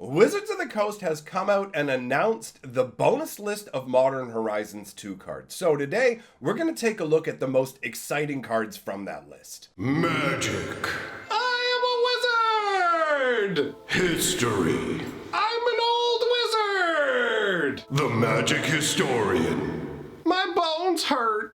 Wizards of the Coast has come out and announced the bonus list of Modern Horizons 2 cards. So today, we're going to take a look at the most exciting cards from that list. Magic. I am a wizard! History. I'm an old wizard! The magic historian. My bones hurt.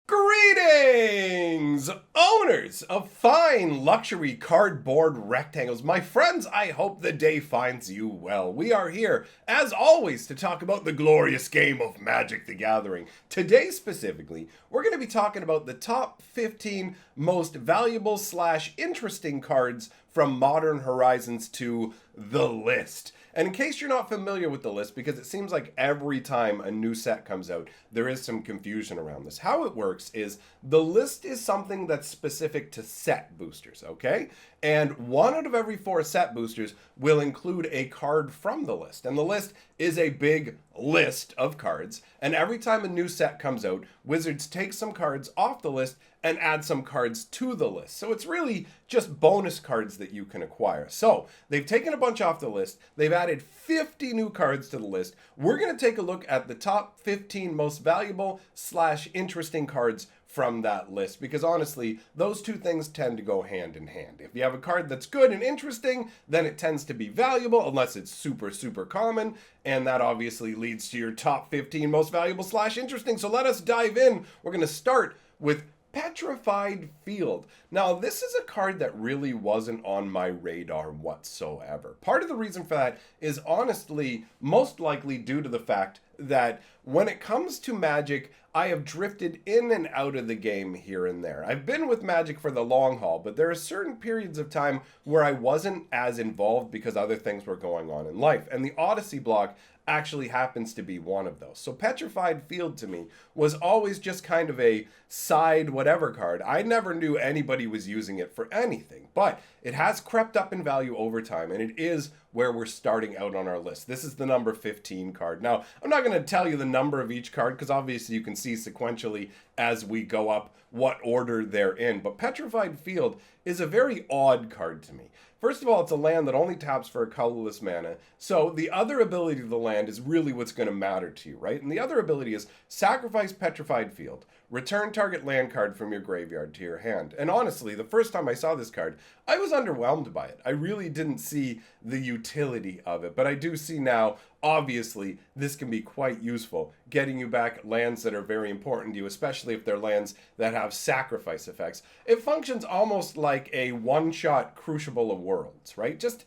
Greetings, owners of fine luxury cardboard rectangles. My friends, I hope the day finds you well. We are here, as always, to talk about the glorious game of Magic the Gathering. Today, specifically, we're going to be talking about the top 15 most valuable / interesting cards from Modern Horizons 2, the list. And in case you're not familiar with the list, because it seems like every time a new set comes out, there is some confusion around this. How it works is the list is something that's specific to set boosters, okay? And 1 out of every 4 set boosters will include a card from the list. And the list is a big list of cards. And every time a new set comes out, Wizards take some cards off the list and add some cards to the list. So it's really just bonus cards that you can acquire. So they've taken a bunch off the list. They've added 50 new cards to the list. We're going to take a look at the top 15 most valuable / interesting cards from that list, because honestly, those two things tend to go hand in hand. If you have a card that's good and interesting, then it tends to be valuable, unless it's super common, and that obviously leads to your top 15 most valuable / interesting. So let us dive in. We're going to start with Petrified Field. Now, this is a card that really wasn't on my radar whatsoever. Part of the reason for that is honestly most likely due to the fact that when it comes to Magic, I have drifted in and out of the game here and there. I've been with Magic for the long haul, but there are certain periods of time where I wasn't as involved because other things were going on in life. And the Odyssey block actually happens to be one of those. So Petrified Field to me was always just kind of a side whatever card. I never knew anybody was using it for anything, but it has crept up in value over time, and it is where we're starting out on our list. This is the number 15 card. Now, I'm not going to tell you the number of each card because obviously you can see sequentially as we go up what order they're in, but Petrified Field is a very odd card to me. First of all, it's a land that only taps for a colorless mana, so the other ability of the land is really what's going to matter to you, right? And the other ability is sacrifice Petrified Field, return target land card from your graveyard to your hand. And honestly, the first time I saw this card, I was underwhelmed by it. I really didn't see the utility of it, but I do see now, obviously, this can be quite useful, getting you back lands that are very important to you, especially if they're lands that have sacrifice effects. It functions almost like a one-shot Crucible of Worlds, right? Just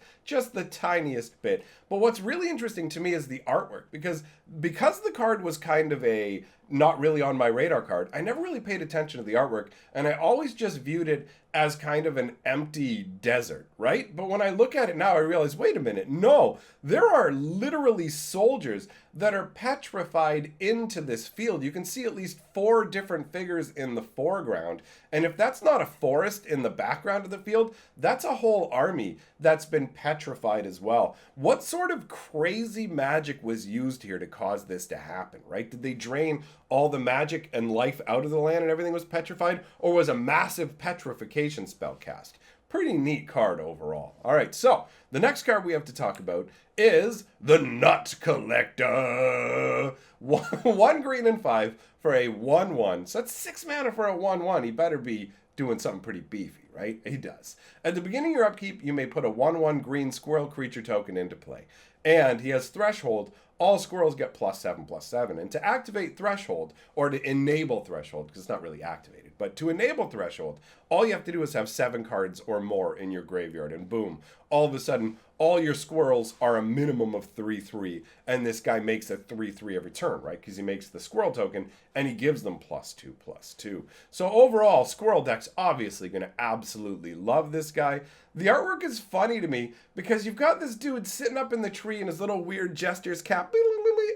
the tiniest bit. But what's really interesting to me is the artwork, because the card was kind of a not really on my radar card, I never really paid attention to the artwork, and I always just viewed it as kind of an empty desert, right? But when I look at it now, I realize, wait a minute, no, there are literally soldiers that are petrified into this field. You can see at least 4 different figures in the foreground, and if that's not a forest in the background of the field, that's a whole army that's been petrified as well. What sort of crazy magic was used here to cause this to happen, right? Did they drain all the magic and life out of the land and everything was petrified, or was a massive petrification spell cast? Pretty neat card overall. All right, so the next card we have to talk about is the Nut Collector. 1 green and 5 for a 1/1. So that's 6 mana for a 1/1. He better be doing something pretty beefy, right? He does. At the beginning of your upkeep, you may put a 1/1 green squirrel creature token into play. And he has Threshold. All squirrels get +7/+7. And to activate Threshold, or to enable Threshold, because it's not really activated, but to enable Threshold, all you have to do is have 7 cards or more in your graveyard, and boom, all of a sudden, all your squirrels are a minimum of 3/3, and this guy makes a 3/3 every turn, right? Because he makes the squirrel token, and he gives them +2/+2. So overall, squirrel deck's obviously going to absolutely love this guy. The artwork is funny to me, because you've got this dude sitting up in the tree in his little weird jester's cap,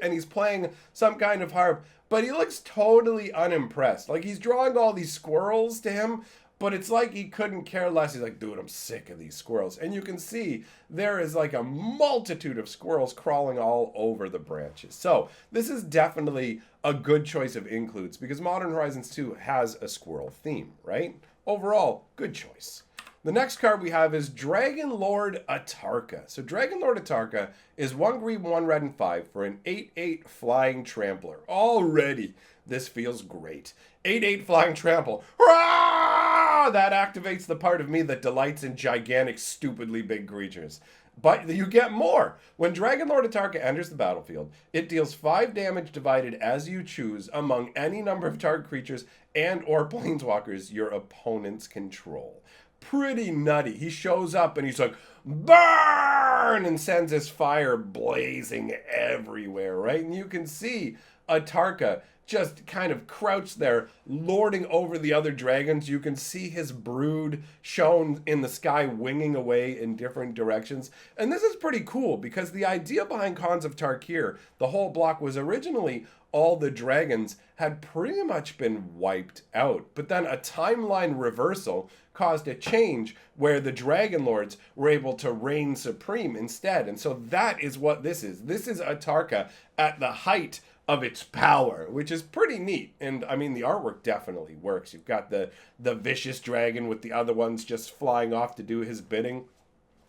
and he's playing some kind of harp, but he looks totally unimpressed. Like, he's drawing all these squirrels to him, but it's like he couldn't care less. He's like, dude, I'm sick of these squirrels. And you can see there is like a multitude of squirrels crawling all over the branches. So this is definitely a good choice of includes, because Modern Horizons 2 has a squirrel theme, right? Overall, good choice. The next card we have is Dragon Lord Atarka. So Dragon Lord Atarka is 1 green, 1 red, and 5 for an 8/8 flying trampler. Already, this feels great. 8/8 flying trample. Hurrah! That activates the part of me that delights in gigantic, stupidly big creatures. But you get more. When Dragon Lord Atarka enters the battlefield, it deals 5 damage divided as you choose among any number of target creatures and or planeswalkers your opponents control. Pretty nutty. He shows up and he's like, burn! And sends his fire blazing everywhere, right? And you can see Atarka just kind of crouched there, lording over the other dragons. You can see his brood shown in the sky, winging away in different directions. And this is pretty cool because the idea behind Khans of Tarkir, the whole block, was originally all the dragons had pretty much been wiped out. But then a timeline reversal caused a change where the Dragon Lords were able to reign supreme instead. And so that is what this is. This is Atarka at the height of its power, which is pretty neat. And I mean, the artwork definitely works. You've got the vicious dragon with the other ones just flying off to do his bidding.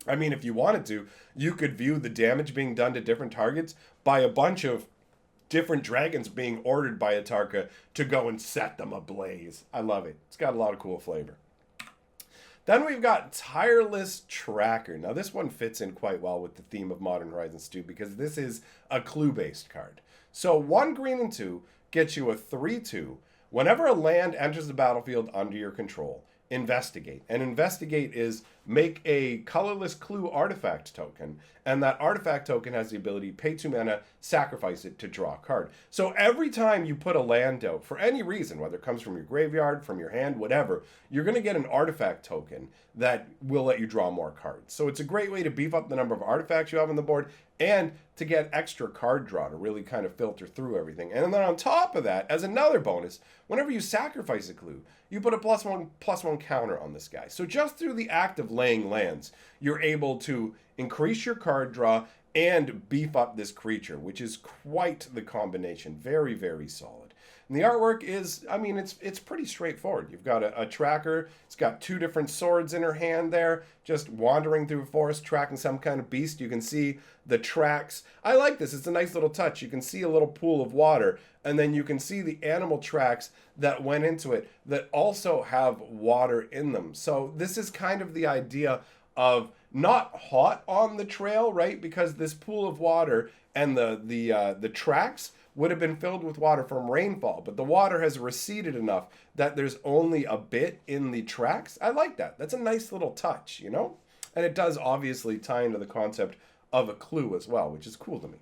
I mean, if you wanted to, you could view the damage being done to different targets by a bunch of different dragons being ordered by Atarka to go and set them ablaze. I love it. It's got a lot of cool flavor. Then we've got Tireless Tracker. Now this one fits in quite well with the theme of Modern Horizons 2 because this is a clue-based card. So 1 green and 2 gets you a 3/2. Whenever a land enters the battlefield under your control, investigate. And investigate is make a colorless clue artifact token, and that artifact token has the ability to pay 2 mana, sacrifice it to draw a card. So every time you put a land out, for any reason, whether it comes from your graveyard, from your hand, whatever, you're going to get an artifact token that will let you draw more cards. So it's a great way to beef up the number of artifacts you have on the board and to get extra card draw to really kind of filter through everything. And then on top of that, as another bonus, whenever you sacrifice a clue, you put a +1/+1 counter on this guy. So just through the act of laying lands, you're able to increase your card draw and beef up this creature, which is quite the combination. Very, very solid. And the artwork is, I mean, it's pretty straightforward. You've got a tracker. It's got 2 different swords in her hand there, just wandering through a forest, tracking some kind of beast. You can see the tracks. I like this. It's a nice little touch. You can see a little pool of water, and then you can see the animal tracks that went into it that also have water in them. So this is kind of the idea of not hot on the trail, right? Because this pool of water and the tracks would have been filled with water from rainfall, but the water has receded enough that there's only a bit in the tracks. I like that. That's a nice little touch, you know? And it does obviously tie into the concept of a clue as well, which is cool to me.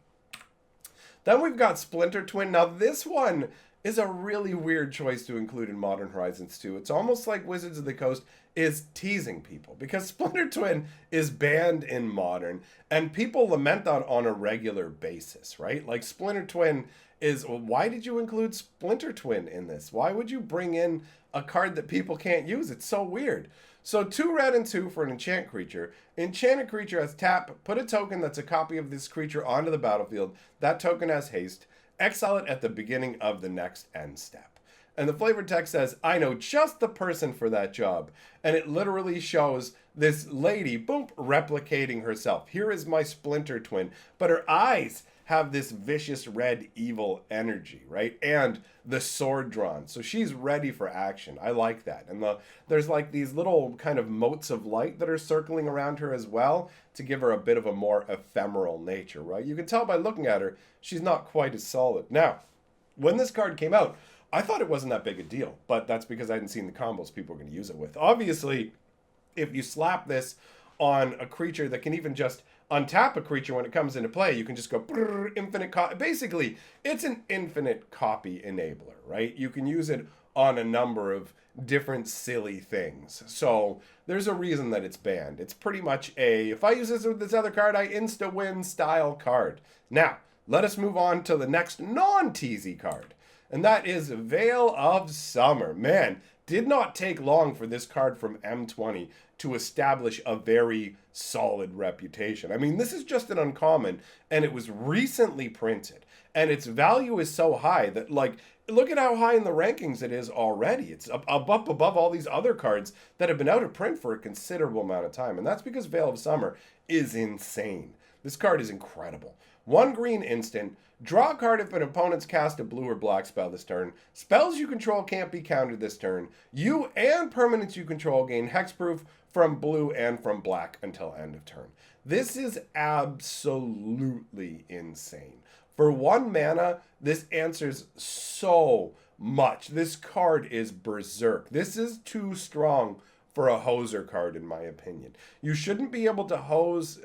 Then we've got Splinter Twin. Now this one is a really weird choice to include in Modern Horizons 2. It's almost like Wizards of the Coast is teasing people because Splinter Twin is banned in Modern and people lament that on a regular basis, right? Like Splinter Twin is, well, why did you include Splinter Twin in this? Why would you bring in a card that people can't use? It's so weird. So 2 red and 2 for an enchant creature. Enchanted creature has tap, put a token that's a copy of this creature onto the battlefield. That token has haste. Exile it at the beginning of the next end step. And the flavor text says, I know just the person for that job. And it literally shows this lady, boom, replicating herself. Here is my Splinter Twin. But her eyes have this vicious red evil energy, right? And the sword drawn. So she's ready for action. I like that. And there's like these little kind of motes of light that are circling around her as well to give her a bit of a more ephemeral nature, right? You can tell by looking at her, she's not quite as solid. Now, when this card came out, I thought it wasn't that big a deal, but that's because I hadn't seen the combos people were going to use it with. Obviously, if you slap this on a creature that can even just untap a creature when it comes into play, you can just go infinite copy. Basically, it's an infinite copy enabler, right? You can use it on a number of different silly things. So there's a reason that it's banned. It's pretty much a, if I use this with this other card, I insta-win style card. Now, let us move on to the next non-teasy card. And that is Veil of Summer. Man, did not take long for this card from M20 to establish a very solid reputation. I mean, this is just an uncommon, and it was recently printed. And its value is so high that, like, look at how high in the rankings it is already. It's up above all these other cards that have been out of print for a considerable amount of time. And that's because Veil of Summer is insane. This card is incredible. 1 green instant. Draw a card if an opponent's cast a blue or black spell this turn. Spells you control can't be countered this turn. You and permanents you control gain hexproof from blue and from black until end of turn. This is absolutely insane. For 1 mana, this answers so much. This card is berserk. This is too strong for a hoser card, in my opinion. You shouldn't be able to hose,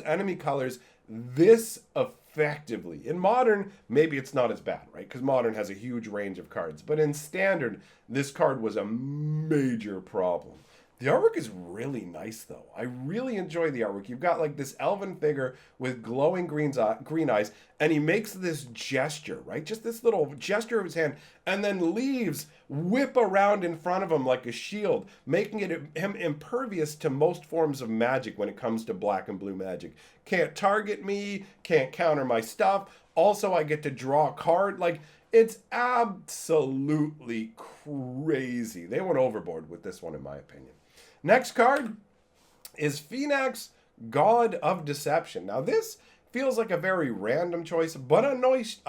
enemy colors this effectively. In Modern, maybe it's not as bad, right? Because Modern has a huge range of cards. But in Standard, this card was a major problem. The artwork is really nice, though. I really enjoy the artwork. You've got like this elven figure with glowing green eyes, and he makes this gesture, right? Just this little gesture of his hand, and then leaves whip around in front of him like a shield, making him impervious to most forms of magic when it comes to black and blue magic. Can't target me, can't counter my stuff. Also, I get to draw a card. Like, it's absolutely crazy. They went overboard with this one, in my opinion. Next card is Phoenix, God of Deception. Now this feels like a very random choice, but a nice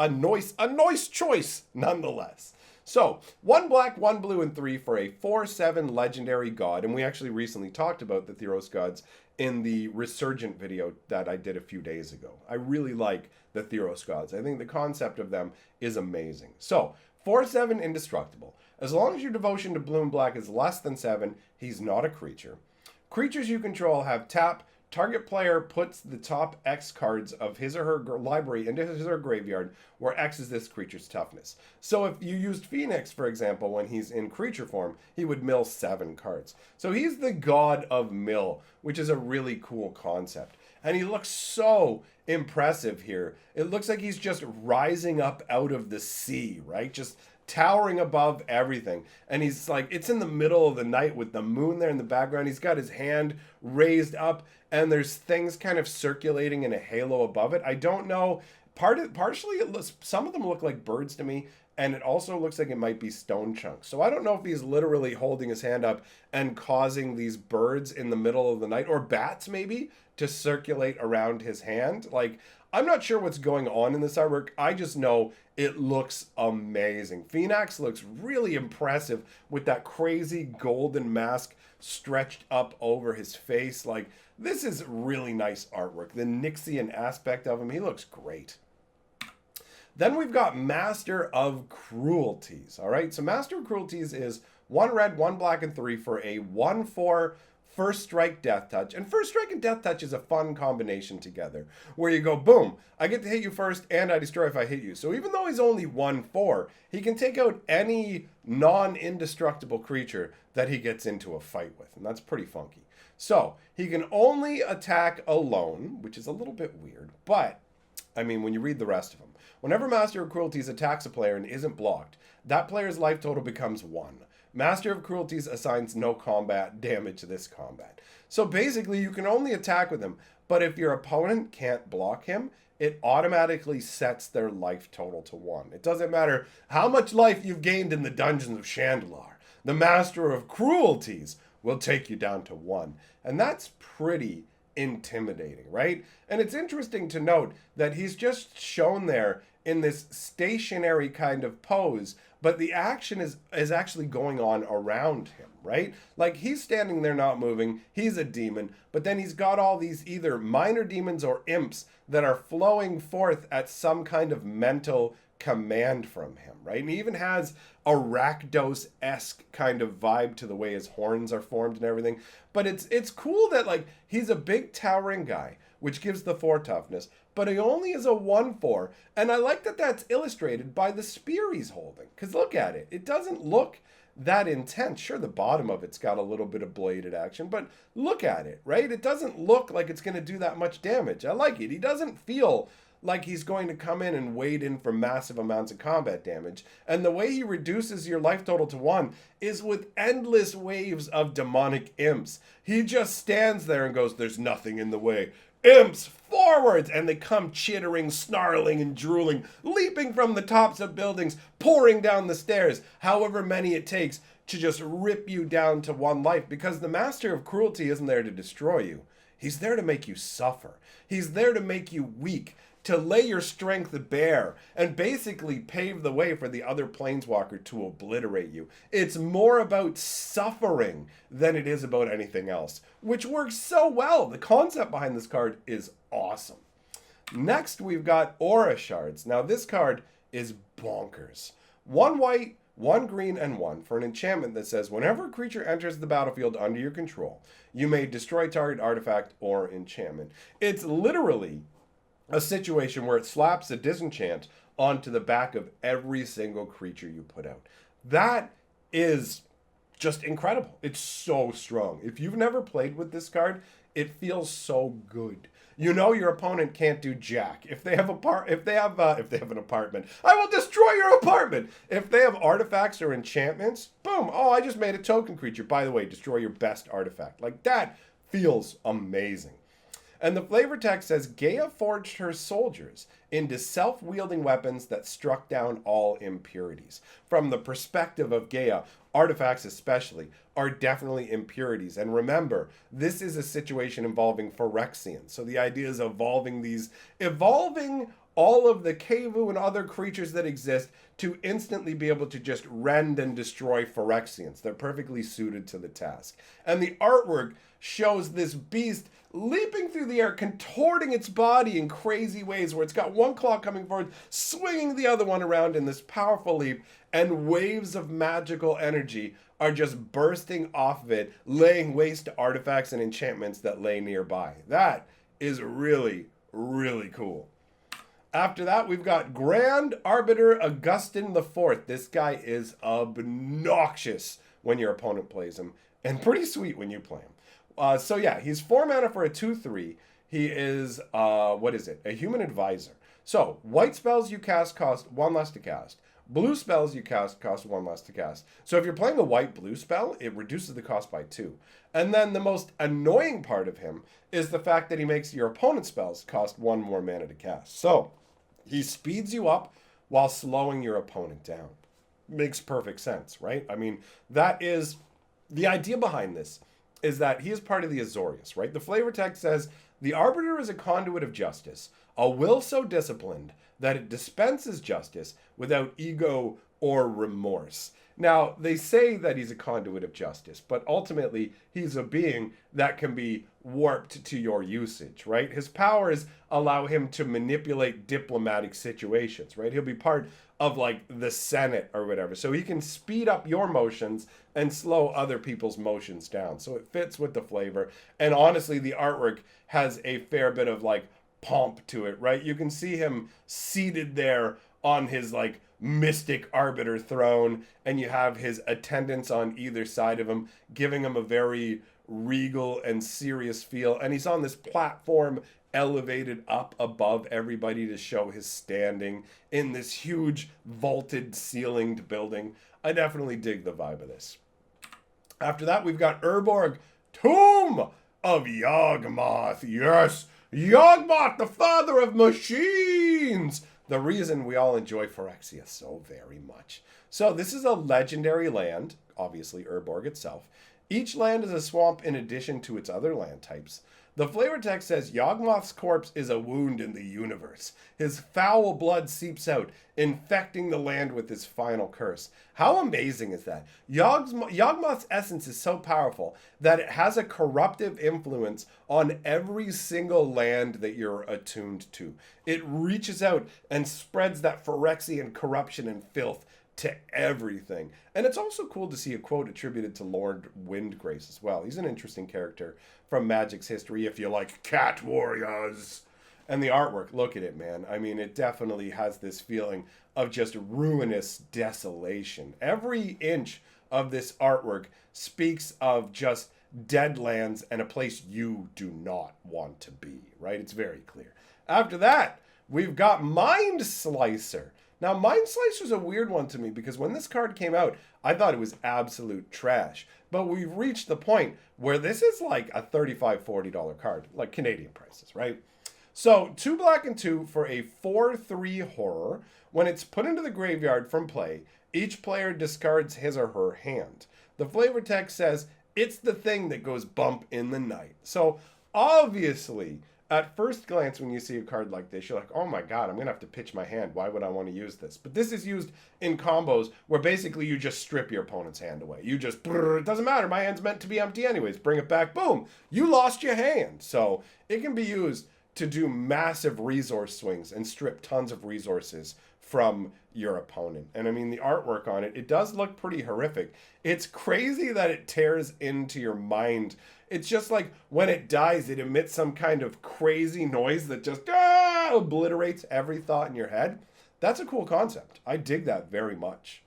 choice nonetheless. So 1 black, 1 blue, and 3 for a 4/7 legendary god. And we actually recently talked about the Theros gods in the Resurgent video that I did a few days ago. I really like the Theros gods. I think the concept of them is amazing. So 4/7 indestructible. As long as your devotion to blue and black is less than 7, he's not a creature. Creatures you control have tap. Target player puts the top X cards of his or her library into his or her graveyard, where X is this creature's toughness. So if you used Phoenix, for example, when he's in creature form, he would mill 7 cards. So he's the god of mill, which is a really cool concept. And he looks so impressive here. It looks like he's just rising up out of the sea, right? Just towering above everything. And he's like, it's in the middle of the night with the moon there in the background. He's got his hand raised up, and there's things kind of circulating in a halo above it. I don't know. Partially, some of them look like birds to me, and it also looks like it might be stone chunks. So I don't know if he's literally holding his hand up and causing these birds in the middle of the night, or bats maybe, to circulate around his hand. Like, I'm not sure what's going on in this artwork. I just know it looks amazing. Phoenix looks really impressive with that crazy golden mask stretched up over his face. Like, this is really nice artwork. The Nixian aspect of him, he looks great. Then we've got Master of Cruelties. All right, so Master of Cruelties is 1 red, 1 black, and 3 for a 1/4 First Strike, Death Touch. And First Strike and Death Touch is a fun combination together, where you go, boom, I get to hit you first, and I destroy if I hit you. So even though he's only 1/4, he can take out any non-indestructible creature that he gets into a fight with, and that's pretty funky. So he can only attack alone, which is a little bit weird, but, I mean, when you read the rest of them, whenever Master of Cruelties attacks a player and isn't blocked, that player's life total becomes 1. Master of Cruelties assigns no combat damage to this combat. So basically, you can only attack with him, but if your opponent can't block him, it automatically sets their life total to 1. It doesn't matter how much life you've gained in the dungeons of Chandelar. The Master of Cruelties will take you down to 1. And that's pretty intimidating, right? And it's interesting to note that he's just shown there in this stationary kind of pose, but the action is actually going on around him, right? Like, he's standing there not moving, he's a demon, but then he's got all these either minor demons or imps that are flowing forth at some kind of mental command from him, right? And he even has a Rakdos-esque kind of vibe to the way his horns are formed and everything. But it's cool that, like, he's a big towering guy, which gives the 4 toughness, but he only is a 1/4, and I like that that's illustrated by the spear he's holding, because look at it. It doesn't look that intense. Sure, the bottom of it's got a little bit of bladed action, but look at it, right? It doesn't look like it's going to do that much damage. I like it. He doesn't feel like he's going to come in and wade in for massive amounts of combat damage. And the way he reduces your life total to 1 is with endless waves of demonic imps. He just stands there and goes, there's nothing in the way. Imps, forwards, and they come chittering, snarling, and drooling, leaping from the tops of buildings, pouring down the stairs, however many it takes to just rip you down to one life, because the master of cruelty isn't there to destroy you. He's there to make you suffer. He's there to make you weak, to lay your strength bare, and basically pave the way for the other planeswalker to obliterate you. It's more about suffering than it is about anything else, which works so well. The concept behind this card is awesome. Next, we've got Aura Shards. Now, this card is bonkers. 1 white, 1 green, and 1 for an enchantment that says, whenever a creature enters the battlefield under your control, you may destroy target artifact or enchantment. It's literally a situation where it slaps a disenchant onto the back of every single creature you put out. That is just incredible. It's so strong. If you've never played with this card, it feels so good. You know your opponent can't do jack. If they have an apartment, I will destroy your apartment. If they have artifacts or enchantments, boom. Oh, I just made a token creature. By the way, destroy your best artifact. Like, that feels amazing. And the flavor text says, Gaia forged her soldiers into self-wielding weapons that struck down all impurities. From the perspective of Gaia, artifacts especially are definitely impurities. And remember, this is a situation involving Phyrexians. So the idea is evolving all of the Kevu and other creatures that exist to instantly be able to just rend and destroy Phyrexians. They're perfectly suited to the task. And the artwork shows this beast leaping through the air, contorting its body in crazy ways, where it's got one claw coming forward, swinging the other one around in this powerful leap, and waves of magical energy are just bursting off of it, laying waste to artifacts and enchantments that lay nearby. That is really, really cool. After that, we've got Grand Arbiter Augustine IV. This guy is obnoxious when your opponent plays him, and pretty sweet when you play him. So yeah, he's 4 mana for a 2/3. He is, a human advisor. So, white spells you cast cost 1 less to cast. Blue spells you cast cost 1 less to cast. So if you're playing a white-blue spell, it reduces the cost by 2. And then the most annoying part of him is the fact that he makes your opponent's spells cost 1 more mana to cast. So, he speeds you up while slowing your opponent down. Makes perfect sense, right? I mean, that is the idea behind this. Is that he is part of the Azorius, right? The flavor text says, the Arbiter is a conduit of justice, a will so disciplined that it dispenses justice without ego or remorse. Now, they say that he's a conduit of justice, but ultimately, he's a being that can be warped to your usage, right? His powers allow him to manipulate diplomatic situations, right? He'll be part of, like, the Senate or whatever. So he can speed up your motions and slow other people's motions down. So it fits with the flavor. And honestly, the artwork has a fair bit of, like, pomp to it, right? You can see him seated there on his, like, mystic arbiter throne, and you have his attendants on either side of him, giving him a very regal and serious feel. And he's on this platform elevated up above everybody to show his standing in this huge vaulted ceilinged building. I definitely dig the vibe of this. After that, we've got Herborg, Tomb of Yagamoth. Yes, Yagamoth, the father of machines. The reason we all enjoy Phyrexia so very much. So this is a legendary land, obviously Herborg itself. Each land is a swamp in addition to its other land types. The flavor text says, Yagamoth's corpse is a wound in the universe. His foul blood seeps out, infecting the land with his final curse. How amazing is that? Yagamoth's essence is so powerful that it has a corruptive influence on every single land that you're attuned to. It reaches out and spreads that Phyrexian corruption and filth to everything. And it's also cool to see a quote attributed to Lord Windgrace as well. He's an interesting character from Magic's history if you like cat warriors. And the artwork, look at it, man. I mean, it definitely has this feeling of just ruinous desolation. Every inch of this artwork speaks of just dead lands and a place you do not want to be, right? It's very clear. After that, we've got Mind Slicer. Now, Mind Slicer is a weird one to me because when this card came out, I thought it was absolute trash. But we've reached the point where this is like a $35, $40 card, like Canadian prices, right? So 2 black and 2 for a 4/3 horror. When it's put into the graveyard from play, each player discards his or her hand. The flavor text says, it's the thing that goes bump in the night. So obviously, at first glance, when you see a card like this, you're like, oh my god, I'm going to have to pitch my hand. Why would I want to use this? But this is used in combos where basically you just strip your opponent's hand away. You just, it doesn't matter, my hand's meant to be empty anyways. Bring it back, boom, you lost your hand. So it can be used to do massive resource swings and strip tons of resources from your opponent. And I mean, the artwork on it does look pretty horrific. It's crazy that it tears into your mind. It's just like when it dies, it emits some kind of crazy noise that just obliterates every thought in your head. That's a cool concept. I dig that very much.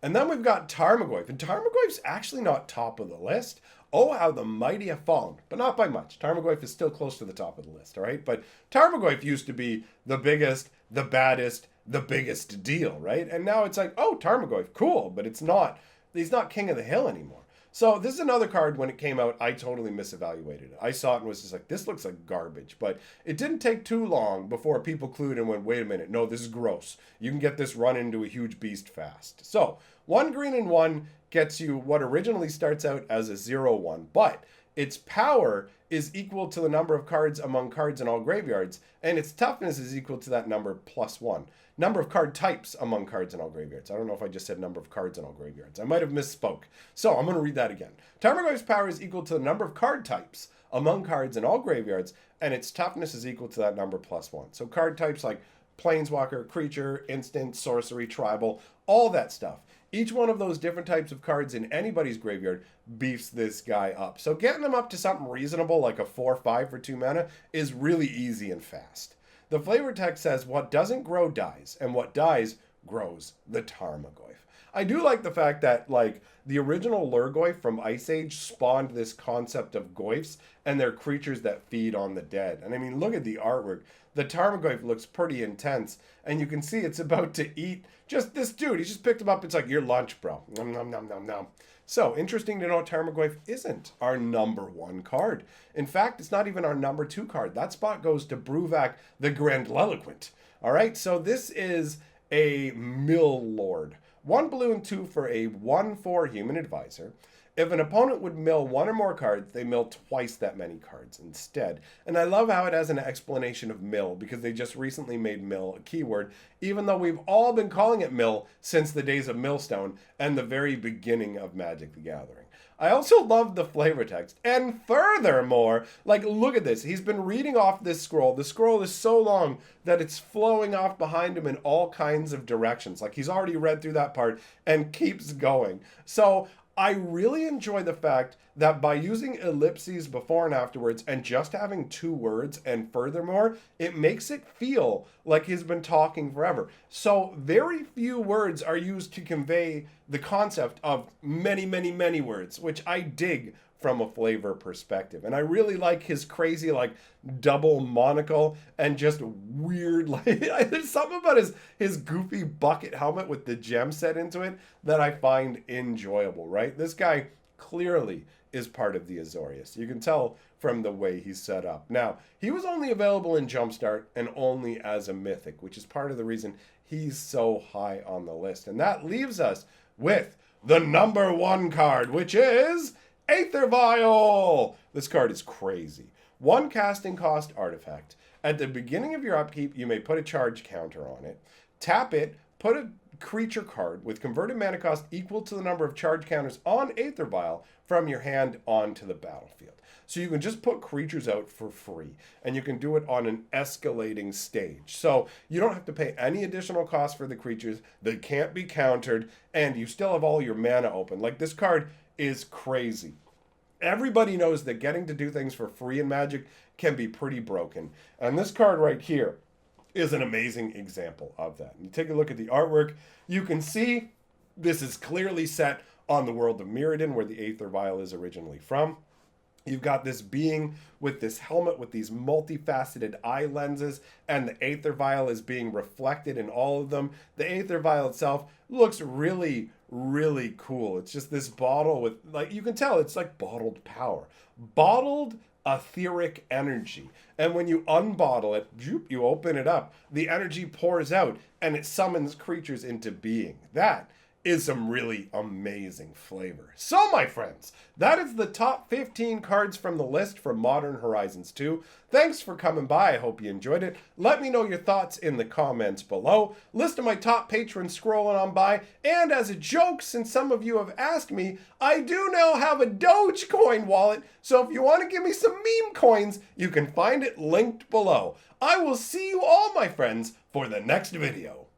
And then we've got Tarmagoy. And Tarmagoy's actually not top of the list. Oh, how the mighty have fallen, but not by much. Tarmagoyf is still close to the top of the list, all right? But Tarmagoyf used to be the biggest, the baddest, the biggest deal, right? And now it's like, oh, Tarmagoyf, cool, but he's not king of the hill anymore. So this is another card, when it came out, I totally misevaluated it. I saw it and was just like, this looks like garbage. But it didn't take too long before people clued and went, wait a minute, no, this is gross. You can get this run into a huge beast fast. So 1 green and 1 gets you what originally starts out as a 0/1, but its power is equal to the number of cards among cards in all graveyards, and its toughness is equal to that number +1. Number of card types among cards in all graveyards. I don't know if I just said number of cards in all graveyards. I might have misspoke. So I'm going to read that again. Tarmagoyf's power is equal to the number of card types among cards in all graveyards, and its toughness is equal to that number +1. So card types like planeswalker, creature, instant, sorcery, tribal, all that stuff. Each one of those different types of cards in anybody's graveyard beefs this guy up. So getting them up to something reasonable like a 4/5 for 2 mana is really easy and fast. The flavor text says, what doesn't grow dies, and what dies grows. The Tarmagoyf. I do like the fact that, like, the original Lurgoyf from Ice Age spawned this concept of goyfs, and they're creatures that feed on the dead. And I mean, look at the artwork. The Tarmagoyf looks pretty intense, and you can see it's about to eat just this dude. He just picked him up. It's like, your lunch, bro. Nom, nom, nom, nom, nom. So, interesting to know Tarmagoyf isn't our number 1 card. In fact, it's not even our number 2 card. That spot goes to Bruvak the Grandiloquent. All right, so this is a Mill Lord. 1 blue and 2 for a 1/4 human advisor. If an opponent would mill 1 or more cards, they mill twice that many cards instead. And I love how it has an explanation of mill, because they just recently made mill a keyword, even though we've all been calling it mill since the days of Millstone and the very beginning of Magic the Gathering. I also love the flavor text. And furthermore, like, look at this. He's been reading off this scroll. The scroll is so long that it's flowing off behind him in all kinds of directions. Like, he's already read through that part and keeps going. So I really enjoy the fact that by using ellipses before and afterwards and just having 2 words and furthermore, it makes it feel like he's been talking forever. So very few words are used to convey the concept of many, many, many words, which I dig from a flavor perspective. And I really like his crazy, like, double monocle and just weird, like, there's something about his goofy bucket helmet with the gem set into it that I find enjoyable, right? This guy clearly is part of the Azorius. You can tell from the way he's set up. Now, he was only available in Jumpstart and only as a mythic, which is part of the reason he's so high on the list. And that leaves us with the number 1 card, which is Aetherville! This card is crazy. 1 casting cost artifact. At the beginning of your upkeep, you may put a charge counter on it. Tap it, put a creature card with converted mana cost equal to the number of charge counters on Aetherville from your hand onto the battlefield. So you can just put creatures out for free, and you can do it on an escalating stage. So you don't have to pay any additional cost for the creatures. They can't be countered, and you still have all your mana open. Like, this card is crazy. Everybody knows that getting to do things for free in Magic can be pretty broken. And this card right here is an amazing example of that. You take a look at the artwork, you can see this is clearly set on the world of Mirrodin, where the Aetherville is originally from. You've got this being with this helmet with these multifaceted eye lenses, and the Aetherville is being reflected in all of them. The Aetherville itself looks really, really cool. It's just this bottle with, like, you can tell it's like bottled power. Bottled etheric energy. And when you unbottle it, you open it up, the energy pours out and it summons creatures into being. That is some really amazing flavor. So, my friends, that is the top 15 cards from the list for Modern Horizons 2. Thanks for coming by. I hope you enjoyed it. Let me know your thoughts in the comments below. List of my top patrons scrolling on by. And as a joke, since some of you have asked me, I do now have a Dogecoin wallet. So if you want to give me some meme coins, you can find it linked below. I will see you all, my friends, for the next video.